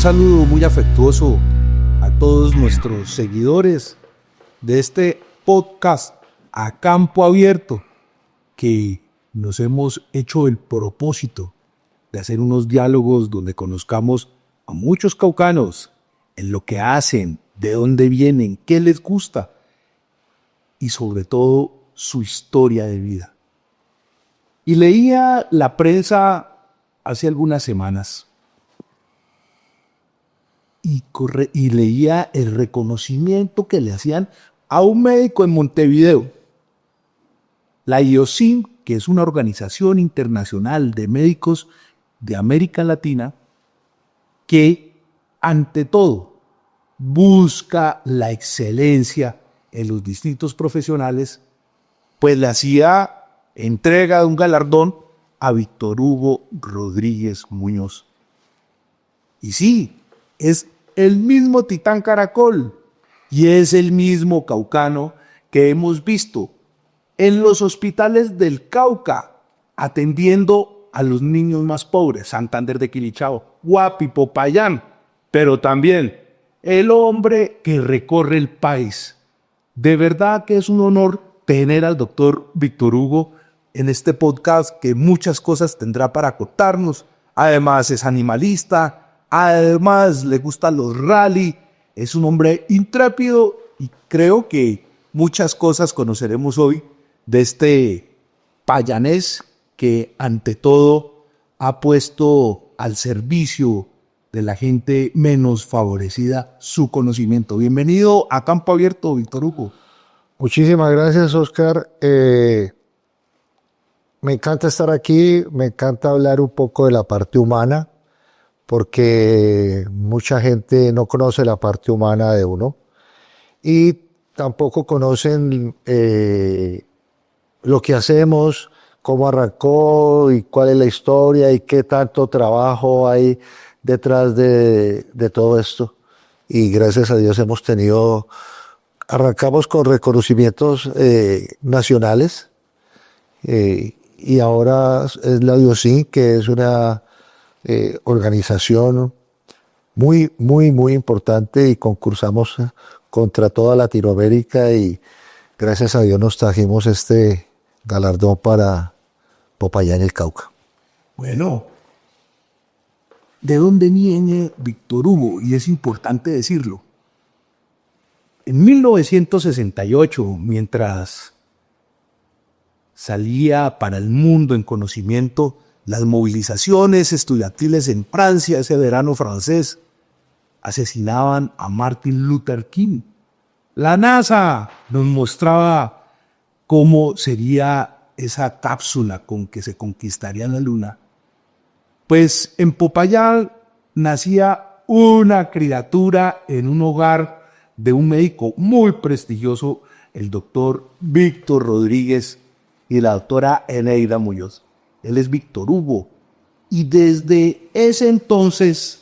saludo muy afectuoso a todos nuestros seguidores de este podcast a campo abierto, que nos hemos hecho el propósito de hacer unos diálogos donde conozcamos a muchos caucanos en lo que hacen, de dónde vienen, qué les gusta y sobre todo su historia de vida. Y leía la prensa hace algunas semanas y leía el reconocimiento que le hacían a un médico en Montevideo. La IOSIM, que es una organización internacional de médicos de América Latina, que ante todo busca la excelencia en los distintos profesionales, pues le hacía entrega de un galardón a Víctor Hugo Rodríguez Muñoz. Y sí, es el mismo Titán Caracol y es el mismo caucano que hemos visto en los hospitales del Cauca atendiendo a los niños más pobres, Santander de Quilichao, Guapi, Popayán, pero también el hombre que recorre el país. De verdad que es un honor tener al doctor Víctor Hugo en este podcast, que muchas cosas tendrá para contarnos. Además es animalista, además le gustan los rally, es un hombre intrépido y creo que muchas cosas conoceremos hoy de este payanés que ante todo ha puesto al servicio de la gente menos favorecida su conocimiento. Bienvenido a Campo Abierto, Víctor Hugo. Muchísimas gracias, Oscar. Me encanta estar aquí, me encanta hablar un poco de la parte humana, porque mucha gente no conoce la parte humana de uno y tampoco conocen lo que hacemos, cómo arrancó y cuál es la historia y qué tanto trabajo hay detrás de todo esto. Y gracias a Dios arrancamos con reconocimientos nacionales, y ahora es la IOSIN, que es una organización muy, muy, muy importante, y concursamos contra toda Latinoamérica y gracias a Dios nos trajimos este galardón para Popayán, el Cauca. Bueno, ¿de dónde viene Víctor Hugo? Y es importante decirlo. En 1968, mientras salía para el mundo en conocimiento las movilizaciones estudiantiles en Francia, ese verano francés, asesinaban a Martin Luther King. La NASA nos mostraba cómo sería esa cápsula con que se conquistaría la luna. Pues en Popayán nacía una criatura en un hogar de un médico muy prestigioso, el doctor Víctor Rodríguez y la doctora Eneida Muñoz. Él es Víctor Hugo. Y desde ese entonces,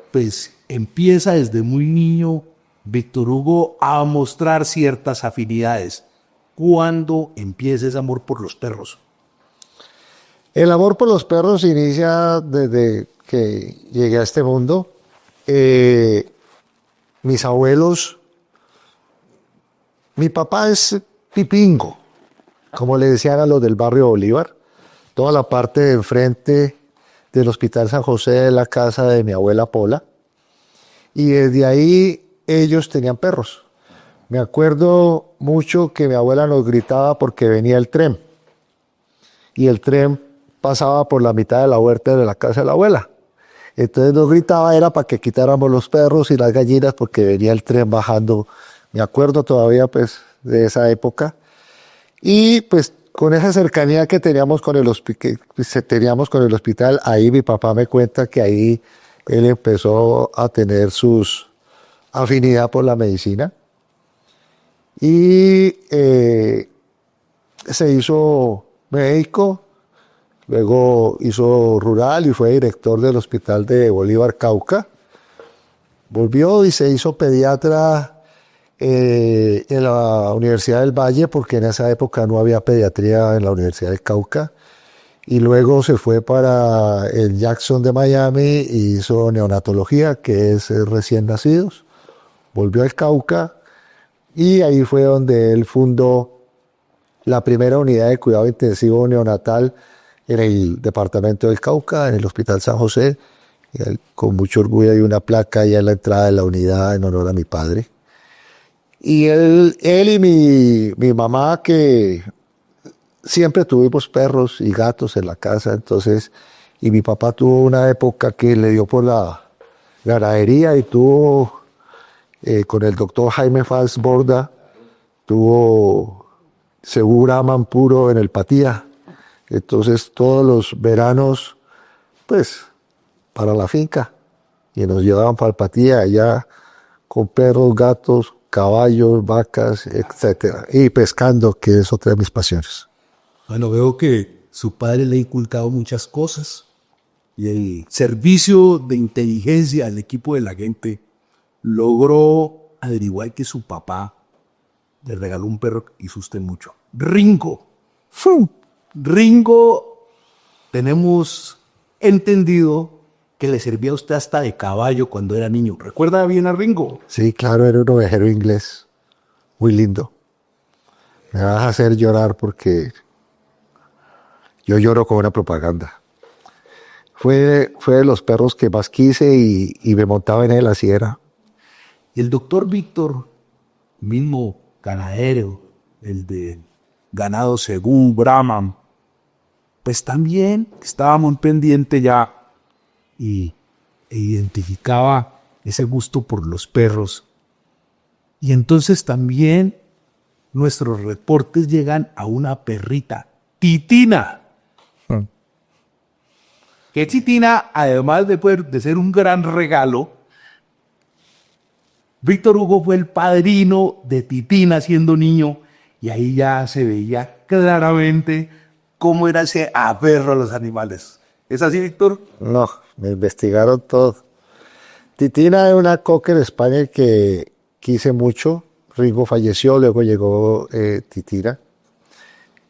pues empieza desde muy niño Víctor Hugo a mostrar ciertas afinidades. ¿Cuándo empieza ese amor por los perros? El amor por los perros inicia desde que llegué a este mundo. Mis abuelos, mi papá es pipingo, como le decían a los del barrio Bolívar. Toda la parte de enfrente del Hospital San José es la casa de mi abuela Pola. Y desde ahí ellos tenían perros. Me acuerdo mucho que mi abuela nos gritaba porque venía el tren. Y el tren pasaba por la mitad de la huerta de la casa de la abuela. Entonces nos gritaba, era para que quitáramos los perros y las gallinas porque venía el tren bajando. Me acuerdo todavía pues de esa época. Y pues con esa cercanía que teníamos con el hospital, ahí mi papá me cuenta que ahí él empezó a tener sus afinidad por la medicina. Y se hizo médico, luego hizo rural y fue director del hospital de Bolívar Cauca. Volvió y se hizo pediatra en la Universidad del Valle, porque en esa época no había pediatría en la Universidad del Cauca. y luego se fue para el Jackson de Miami y hizo neonatología, que es recién nacidos. Volvió al Cauca y ahí fue donde él fundó la primera unidad de cuidado intensivo neonatal en el departamento del Cauca, en el Hospital San José. Y él, con mucho orgullo, hay una placa ahí en la entrada de la unidad en honor a mi padre. Y él y mi mamá, que siempre tuvimos perros y gatos en la casa, entonces, y mi papá tuvo una época que le dio por la ganadería y tuvo, con el doctor Jaime Fals Borda, tuvo Segura Brahman puro en el Patía. Entonces todos los veranos, pues, para la finca, y nos llevaban para el Patía allá con perros, gatos, caballos, vacas, etcétera, y pescando, que es otra de mis pasiones. Bueno, veo que su padre le ha inculcado muchas cosas y el servicio de inteligencia al equipo de la gente logró averiguar que su papá le regaló un perro que hizo usted mucho. Ringo. ¡Fum! Ringo, tenemos entendido que le servía a usted hasta de caballo cuando era niño. ¿Recuerda bien a Ringo? Sí, claro, era un ovejero inglés, muy lindo. Me vas a hacer llorar porque yo lloro con una propaganda. Fue de los perros que más quise y me montaba en él, así era. Y el doctor Víctor, mismo ganadero, el de ganado según Brahman, pues también estaba muy pendiente ya e identificaba ese gusto por los perros. Y entonces también nuestros reportes llegan a una perrita, Titina. Que Titina, además de ser un gran regalo, Víctor Hugo fue el padrino de Titina siendo niño y ahí ya se veía claramente cómo era ese aferro a los animales. ¿Es así, Víctor? No, me investigaron todo. Titina es una Cocker Spaniel que quise mucho. Ringo falleció, luego llegó Titina.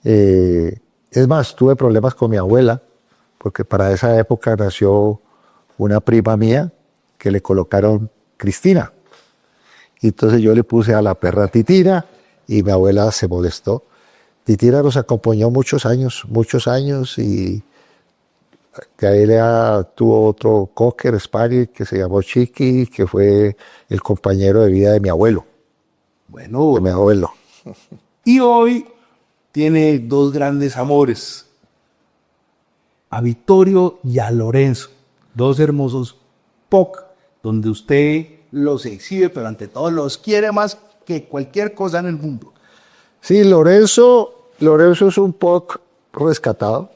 Es más, tuve problemas con mi abuela, porque para esa época nació una prima mía que le colocaron Cristina. Y entonces yo le puse a la perra Titina y mi abuela se molestó. Titina nos acompañó muchos años, y de ahí tuvo otro Cocker Spaniel que se llamó Chiqui, que fue el compañero de vida de mi abuelo. Bueno, De mi abuelo. y hoy tiene dos grandes amores, a Vittorio y a Lorenzo, dos hermosos POC, donde usted los exhibe, pero ante todo los quiere más que cualquier cosa en el mundo. Sí, Lorenzo es un POC rescatado.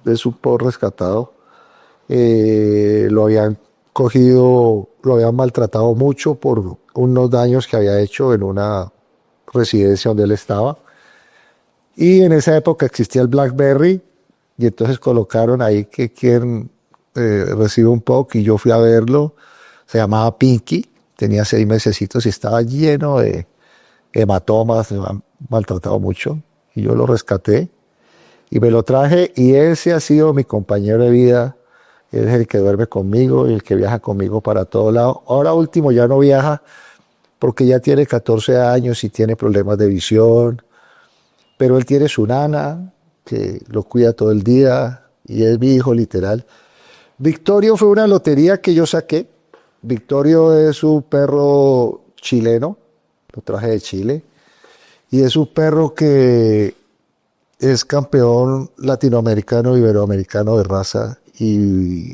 Es un POC rescatado. Lo habían cogido, lo habían maltratado mucho por unos daños que había hecho en una residencia donde él estaba. Y en esa época existía el BlackBerry, y entonces colocaron ahí que quien recibe un POC, y yo fui a verlo. Se llamaba Pinky, tenía 6 mesecitos y estaba lleno de hematomas, me han maltratado mucho. Y yo lo rescaté y me lo traje, y ese ha sido mi compañero de vida. Él es el que duerme conmigo y el que viaja conmigo para todos lados. Ahora último ya no viaja porque ya tiene 14 años y tiene problemas de visión, pero él tiene su nana que lo cuida todo el día y es mi hijo literal. Victorio fue una lotería que yo saqué. Victorio es un perro chileno, lo traje de Chile, y es un perro que es campeón latinoamericano, iberoamericano de raza, y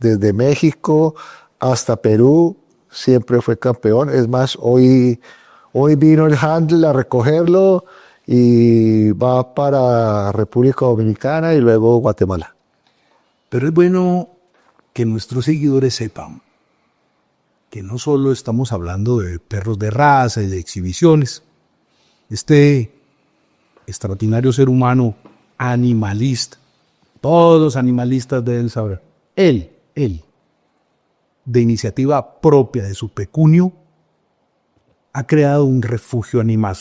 desde México hasta Perú siempre fue campeón. Es más, hoy vino el handler a recogerlo y va para República Dominicana y luego Guatemala. Pero es bueno que nuestros seguidores sepan que no solo estamos hablando de perros de raza y de exhibiciones. Este extraordinario ser humano animalista, todos los animalistas deben saber, él, de iniciativa propia de su pecunio, ha creado un refugio animal,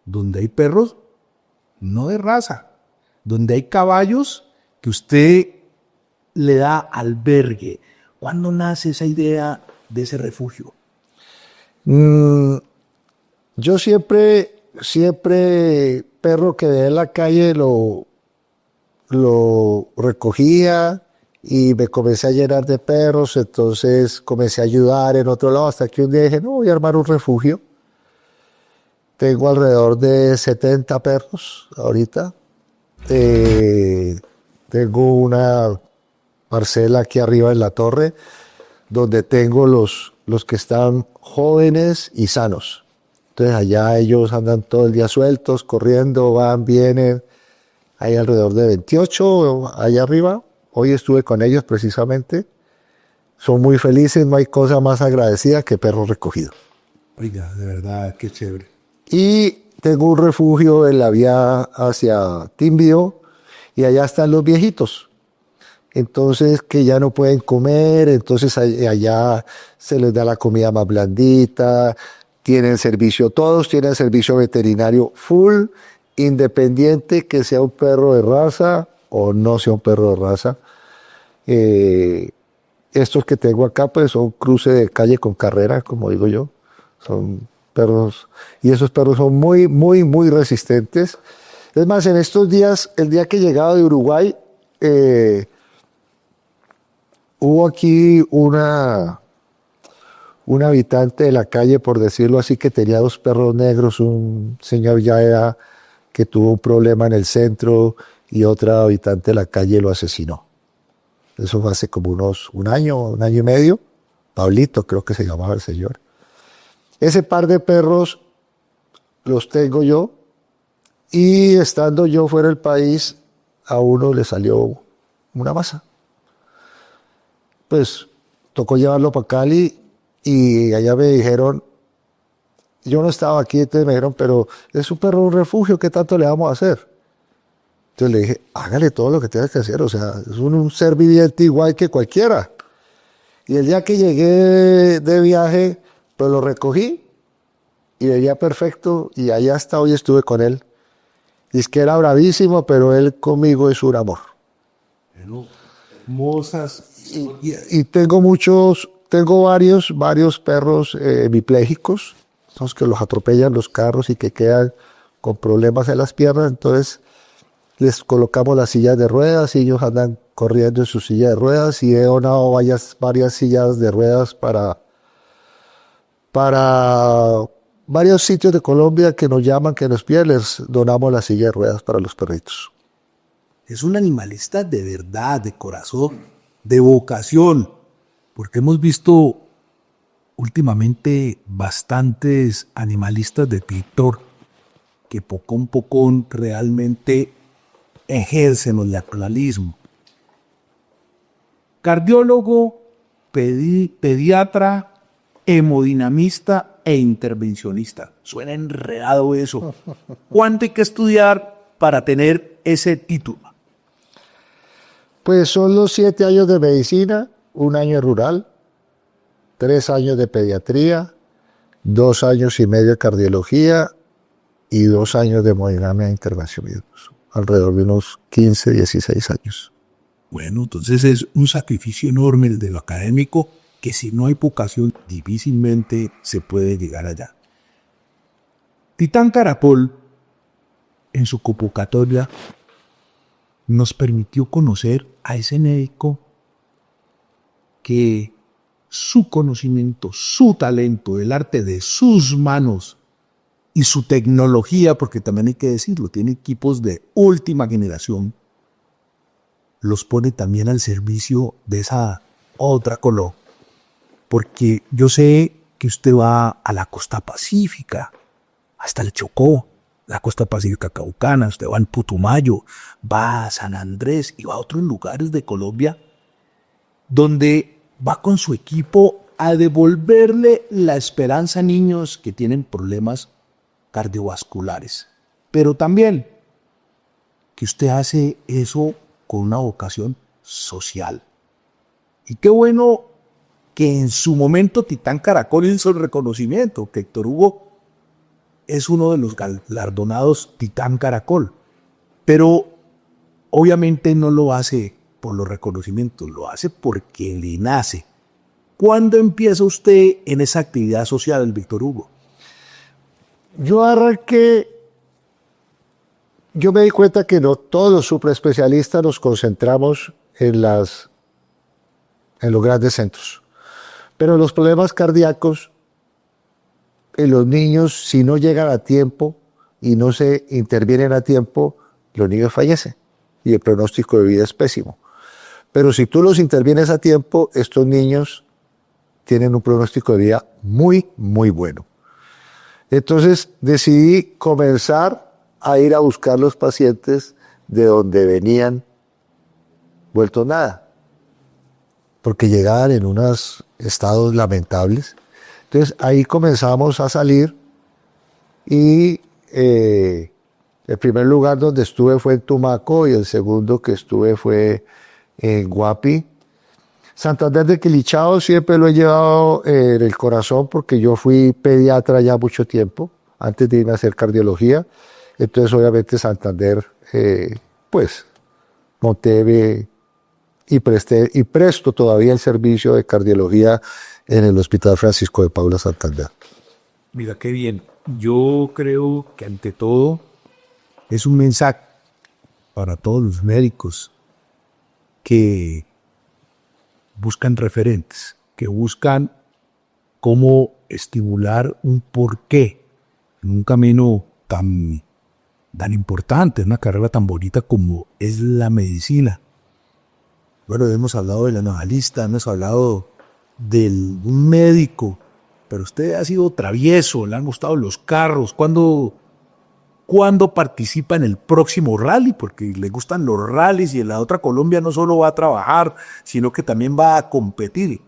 donde hay perros no de raza, donde hay caballos que usted le da albergue. ¿Cuándo nace esa idea de ese refugio? Yo siempre, perro que veía en la calle lo recogía y me comencé a llenar de perros, entonces comencé a ayudar en otro lado hasta que un día dije, no, voy a armar un refugio. Tengo alrededor de 70 perros ahorita. Tengo una parcela aquí arriba en la torre donde tengo los que están jóvenes y sanos. Entonces allá ellos andan todo el día sueltos, corriendo, van, vienen. Hay alrededor de 28 allá arriba. Hoy estuve con ellos precisamente. Son muy felices, no hay cosa más agradecida que perros recogidos. Oiga, de verdad, qué chévere. Y tengo un refugio en la vía hacia Timbio y allá están los viejitos. Entonces, que ya no pueden comer, entonces allá se les da la comida más blandita, tienen servicio, todos tienen servicio veterinario full, independiente que sea un perro de raza o no sea un perro de raza. Estos que tengo acá, pues son cruce de calle con carrera, como digo yo. Son perros, y esos perros son muy, muy, muy resistentes. Es más, en estos días, el día que llegaba de Uruguay, hubo aquí un habitante de la calle, por decirlo así, que tenía dos perros negros, un señor ya era que tuvo un problema en el centro y otra habitante de la calle lo asesinó. Eso fue hace como un año y medio. Pablito creo que se llamaba el señor. Ese par de perros los tengo yo y estando yo fuera del país, a uno le salió una masa. Pues tocó llevarlo para Cali y allá me dijeron, yo no estaba aquí, entonces me dijeron, pero es un perro de un refugio, ¿qué tanto le vamos a hacer? Entonces le dije, hágale todo lo que tenga que hacer, o sea, es un ser viviente igual que cualquiera. Y el día que llegué de viaje, pues lo recogí y veía perfecto y allá hasta hoy estuve con él. Y es que era bravísimo, pero él conmigo es un amor. Bueno, hermosas. Y tengo varios perros hemipléjicos, esos que los atropellan los carros y que quedan con problemas en las piernas, entonces les colocamos las sillas de ruedas y ellos andan corriendo en su silla de ruedas y he donado varias sillas de ruedas para varios sitios de Colombia que nos llaman, que nos piden, les donamos la silla de ruedas para los perritos. Es un animalista de verdad, de corazón, de vocación, porque hemos visto últimamente bastantes animalistas de Víctor que poco a poco realmente ejercen el naturalismo. Cardiólogo, pediatra, hemodinamista e intervencionista. Suena enredado eso. ¿Cuánto hay que estudiar para tener ese título? Pues son los 7 años de medicina, 1 año rural, 3 años de pediatría, 2 años y medio de cardiología y 2 años de hemodinamia e intervencionismo. Alrededor de unos 15, 16 años. Bueno, entonces es un sacrificio enorme el de lo académico, que si no hay vocación difícilmente se puede llegar allá. Titán Caracol, en su convocatoria, nos permitió conocer a ese médico que su conocimiento, su talento, el arte de sus manos y su tecnología, porque también hay que decirlo, tiene equipos de última generación, los pone también al servicio de esa otra Colo. Porque yo sé que usted va a la costa pacífica, hasta el Chocó, la costa pacífica caucana, usted va en Putumayo, va a San Andrés y va a otros lugares de Colombia, donde va con su equipo a devolverle la esperanza a niños que tienen problemas cardiovasculares. Pero también que usted hace eso con una vocación social. Y qué bueno que en su momento Titán Caracol hizo el reconocimiento, que Héctor Hugo es uno de los galardonados Titán Caracol. Pero obviamente no lo hace por los reconocimientos, lo hace porque le nace. ¿Cuándo empieza usted en esa actividad social, Víctor Hugo? Yo arranqué, yo me di cuenta que no todos los superespecialistas nos concentramos en los grandes centros. Pero los problemas cardíacos en los niños, si no llegan a tiempo y no se intervienen a tiempo, los niños fallecen y el pronóstico de vida es pésimo. Pero si tú los intervienes a tiempo, estos niños tienen un pronóstico de vida muy, muy bueno. Entonces decidí comenzar a ir a buscar los pacientes de donde venían vueltos nada, porque llegaban en unos estados lamentables. Entonces ahí comenzamos a salir y el primer lugar donde estuve fue en Tumaco y el segundo que estuve fue en Guapi. Santander de Quilichao siempre lo he llevado en el corazón porque yo fui pediatra ya mucho tiempo, antes de irme a hacer cardiología. Entonces obviamente Santander, pues monté y presto todavía el servicio de cardiología en el Hospital Francisco de Paula Santander. Mira qué bien. Yo creo que ante todo es un mensaje para todos los médicos que buscan referentes, que buscan cómo estimular un porqué en un camino tan importante, en una carrera tan bonita como es la medicina. Bueno, hemos hablado del analista, hemos hablado del médico, pero usted ha sido travieso, le han gustado los carros. ¿Cuándo participa en el próximo rally? Porque le gustan los rallies y en la otra Colombia no solo va a trabajar, sino que también va a competir.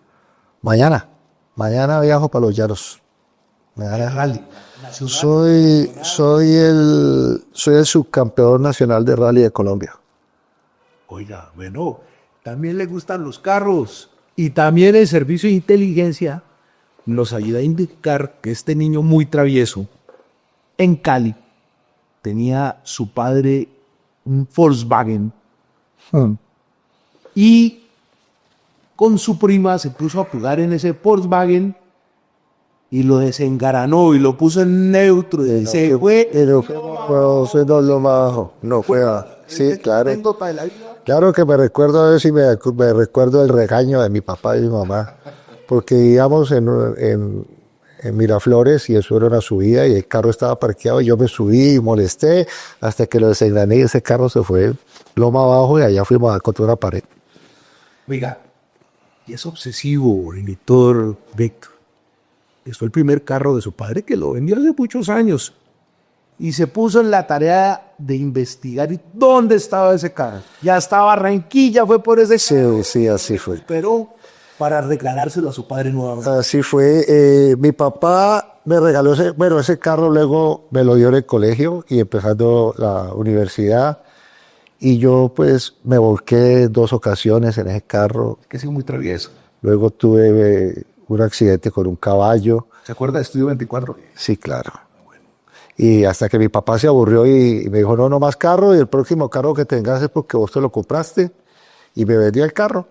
Mañana viajo para los Llanos. Mañana rally. Soy el subcampeón nacional de rally de Colombia. Oiga, bueno, también le gustan los carros. Y también el servicio de inteligencia nos ayuda a indicar que este niño muy travieso en Cali tenía su padre un Volkswagen y con su prima se puso a jugar en ese Volkswagen y lo desengaranó y lo puso en neutro y se fue. Pero no fue. Sí, claro. Claro que me recuerdo a veces me recuerdo el regaño de mi papá y mi mamá, porque íbamos en Miraflores y eso era una subida y el carro estaba parqueado y yo me subí y molesté hasta que lo desengrané y ese carro se fue loma abajo y allá fuimos a dar contra una pared. Oiga, y es obsesivo el doctor Víctor. Este fue el primer carro de su padre que lo vendió hace muchos años y se puso en la tarea de investigar dónde estaba ese carro. Ya estaba Barranquilla, fue por ese carro. Sí, así fue. Pero para regalárselo a su padre nuevamente. Así fue. Mi papá me regaló ese carro, luego me lo dio en el colegio y empezando la universidad. Y yo pues me volqué 2 ocasiones en ese carro. Que ha sido muy travieso. Luego tuve un accidente con un caballo. ¿Se acuerda de Estudio 24? Sí, claro. Y hasta que mi papá se aburrió y me dijo, no más carro y el próximo carro que tengas es porque vos te lo compraste. Y me vendió el carro.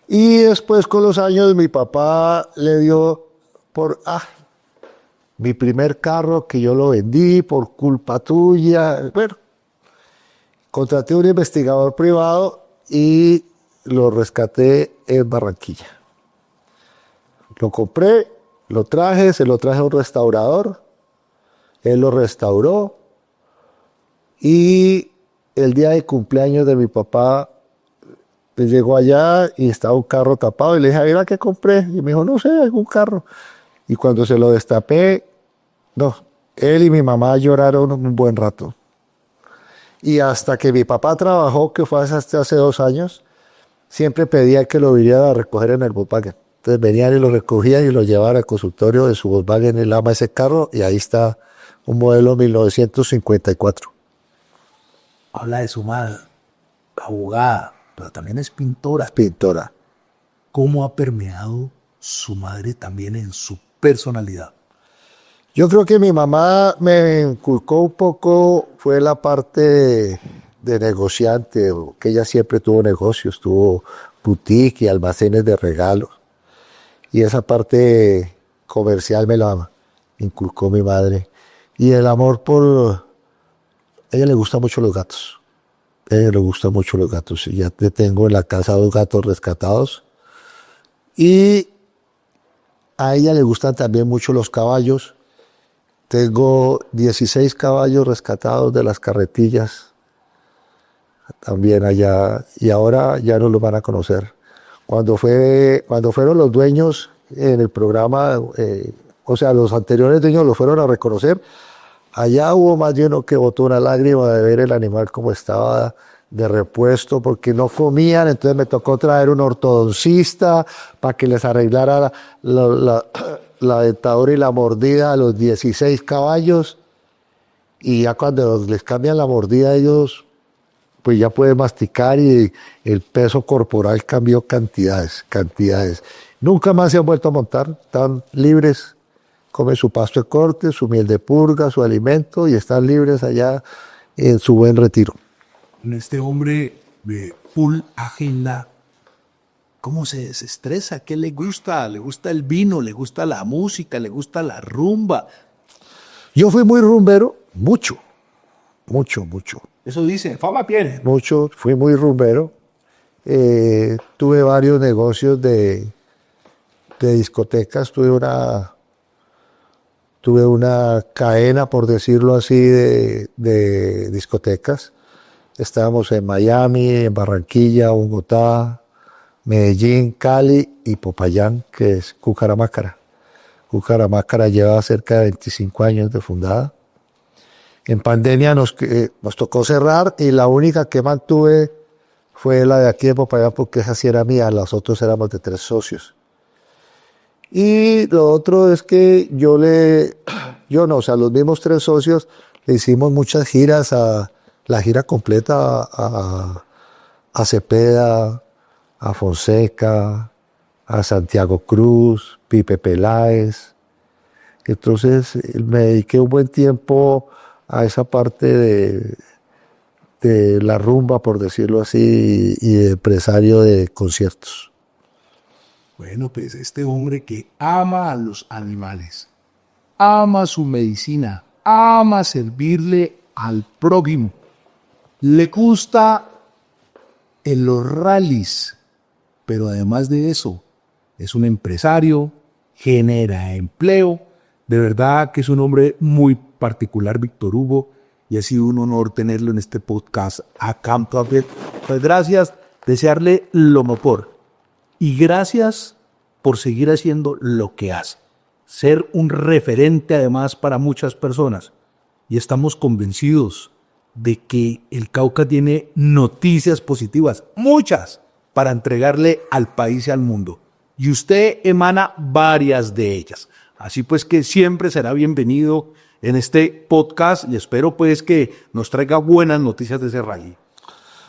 Y después con los años mi papá le dio mi primer carro que yo lo vendí por culpa tuya. Bueno, contraté a un investigador privado y lo rescaté en Barranquilla. Lo compré, lo traje, se lo traje a un restaurador, él lo restauró y el día de cumpleaños de mi papá pues llegó allá y estaba un carro tapado y le dije, mira qué compré. Y me dijo, no sé, algún carro. Y cuando se lo destapé, no, él y mi mamá lloraron un buen rato. Y hasta que mi papá trabajó, que fue hasta hace 2 años, siempre pedía que lo viniera a recoger en el Volkswagen. Entonces venían y lo recogían y lo llevaban al consultorio de su Volkswagen. Él ama ese carro y ahí está un modelo 1954. Habla de su madre, abogada, pero también es pintora. Pintora. ¿Cómo ha permeado su madre también en su personalidad? Yo creo que mi mamá me inculcó un poco, fue la parte de negociante, que ella siempre tuvo negocios, tuvo boutique y almacenes de regalos. Y esa parte comercial me la inculcó mi madre. Y el amor por... A ella le gustan mucho los gatos. A ella le gustan mucho los gatos. Y ya tengo en la casa 2 gatos rescatados. Y a ella le gustan también mucho los caballos. Tengo 16 caballos rescatados de las carretillas. También allá. Y ahora ya no los van a conocer. Cuando fueron los dueños en el programa, o sea, los anteriores dueños los fueron a reconocer, allá hubo más de uno que botó una lágrima de ver el animal como estaba de repuesto, porque no comían, entonces me tocó traer un ortodoncista para que les arreglara la dentadura y la mordida a los 16 caballos, y ya cuando les cambian la mordida a ellos, pues ya puede masticar y el peso corporal cambió cantidades. Nunca más se han vuelto a montar, están libres, comen su pasto de corte, su miel de purga, su alimento y están libres allá en su buen retiro. Este hombre de full agenda, ¿cómo se desestresa? ¿Qué le gusta? ¿Le gusta el vino? ¿Le gusta la música? ¿Le gusta la rumba? Yo fui muy rumbero, mucho. Eso dice, fama tiene. Mucho, fui muy rumbero. Tuve varios negocios de discotecas, tuve una cadena, por decirlo así, de discotecas. Estábamos en Miami, en Barranquilla, Bogotá, Medellín, Cali y Popayán, que es Cucaramácara. Cucaramácara lleva cerca de 25 años de fundada. En pandemia nos tocó cerrar y la única que mantuve fue la de aquí de Popayán, porque esa sí era mía, las otras éramos de 3 socios. Y lo otro es que o sea, los mismos 3 socios le hicimos muchas giras, la gira completa a Cepeda, a Fonseca, a Santiago Cruz, Pipe Peláez. Entonces me dediqué un buen tiempo a esa parte de la rumba, por decirlo así, y de empresario de conciertos. Bueno, pues este hombre que ama a los animales, ama su medicina, ama servirle al prójimo, le gusta en los rallies, pero además de eso, es un empresario, genera empleo. De verdad que es un hombre muy particular, Víctor Hugo, y ha sido un honor tenerlo en este podcast a Campo Abierto. Pues gracias, desearle lo mejor. Y gracias por seguir haciendo lo que hace. Ser un referente además para muchas personas. Y estamos convencidos de que el Cauca tiene noticias positivas, muchas, para entregarle al país y al mundo. Y usted emana varias de ellas. Así pues que siempre será bienvenido en este podcast y espero pues que nos traiga buenas noticias de ese rally.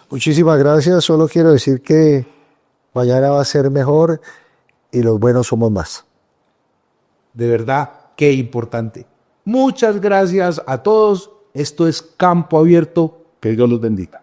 Muchísimas gracias. Solo quiero decir que mañana va a ser mejor y los buenos somos más. De verdad, qué importante. Muchas gracias a todos. Esto es Campo Abierto. Que Dios los bendiga.